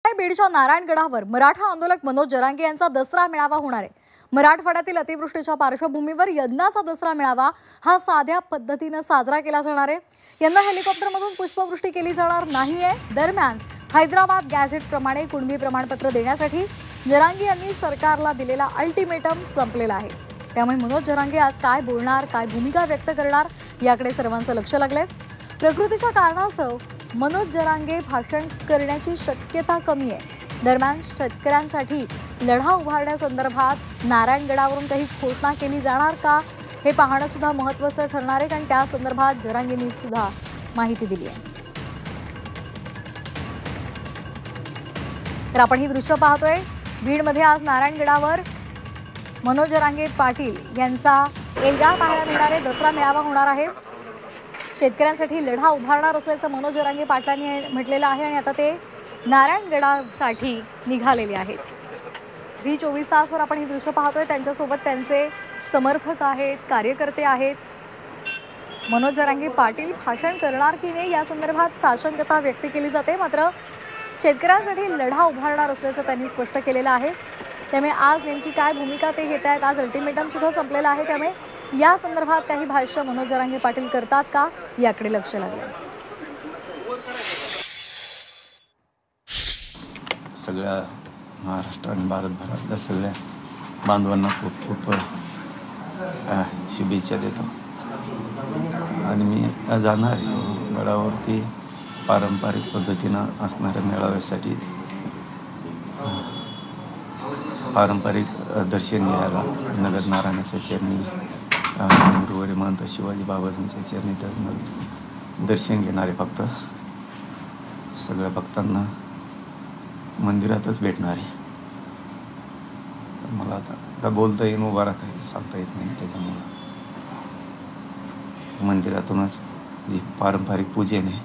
आहे बीडच्या नारायणगडावर मराठा आंदोलक मनोज जरांगे यांचा दसरा मेळावा होणार आहे। मराठवाड्यातील अतिवृष्टीच्या पार्श्वभूमीवर यंदाचा दसरा मेळावा हा साध्या पद्धतीने साजरा केला जाणार आहे। यंदा हेलिकॉप्टरमधून पुष्पवृष्टी केली जाणार नाहीये। दरम्यान हैदराबाद गॅझेट प्रमाणे कुणबी प्रमाणपत्र देण्यासाठी जरांगे यांनी सरकारला दिलेला अल्टिमेटम संपलेला आहे। त्यामुळे मनोज जरांगे आज काय बोलणार, काय भूमिका व्यक्त करणार याकडे सर्वांचं लक्ष लागलंय। प्रकृतीच्या कारणास्तव मनोज जरांगे भाषण करण्याची शक्यता कमी आहे। दरम्यान शेतकऱ्यांसाठी लढा उभारण्यासंदर्भात नारायणगडावरून काही घोषणा केली जाणार का हे पाहणं सुद्धा महत्त्वाचं ठरणार आहे, कारण त्या संदर्भात जरांगेंनी सुद्धा माहिती दिली आहे। तर आपण ही दृश्य पाहतोय। बीडमध्ये आज नारायणगडावर मनोज जरांगे पाटील यांचा एल्गार पाहायला मिळणार आहे। दसरा मेळावा होणार आहे। शेतकऱ्यांसाठी लढा उभारणार असल्याचं मनोज जरांगे पाटलांनी म्हटलेलं आहे आणि आता ते नारायणगडासाठी निघालेले आहेत। जी 24 तासवर आपण ही दृश्य पाहतोय। त्यांच्यासोबत त्यांचे समर्थक आहेत, कार्यकर्ते आहेत। मनोज जरांगे पाटील भाषण करणार की नाही या संदर्भात साशंकता व्यक्त केली जाते, मात्र शेतकऱ्यांसाठी लढा उभारणार असल्याचं त्यांनी स्पष्ट केलेलं आहे। त्यामुळे आज नेमकी काय भूमिका ते घेत आहेत, आज अल्टिमेटम सुद्धा संपलेला आहे, त्यामुळे या संदर्भात काही भाष्य मनोज जरांगे पाटील करतात का याकडे लक्ष लागले। सगळ्या महाराष्ट्र आणि भारतभरातल्या सगळ्या बांधवांना खूप खूप शुभेच्छा देतो। आणि मी जाणार आहे गडावरती पारंपरिक पद्धतीनं असणाऱ्या मेळाव्यासाठी पारंपरिक दर्शन घ्यायला नगद नारायणाच्या चरणी गुरुवारी महंत शिवाजी बाबाजींच्या चरणी दर्शन घेणारे भक्त सगळ्या भक्तांना मंदिरातच भेटणार आहे। मला आता बोलता येईन, उभा राहता येईल, सांगता येत नाही। त्याच्यामुळं मंदिरातूनच जी पारंपरिक पूजन आहे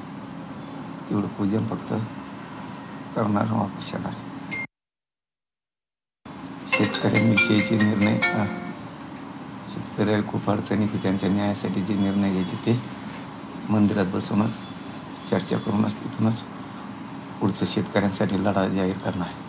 तेवढं पूजन फक्त करणार वापस येणार आहे। शेतकऱ्यांविषयीचे निर्णय, शेतकऱ्याला खूप अडचणी की त्यांच्या न्यायासाठी जे निर्णय घ्यायचे ते मंदिरात बसूनच चर्चा करूनच तिथूनच पुढचं शेतकऱ्यांसाठी लढा जाहीर करणार आहे।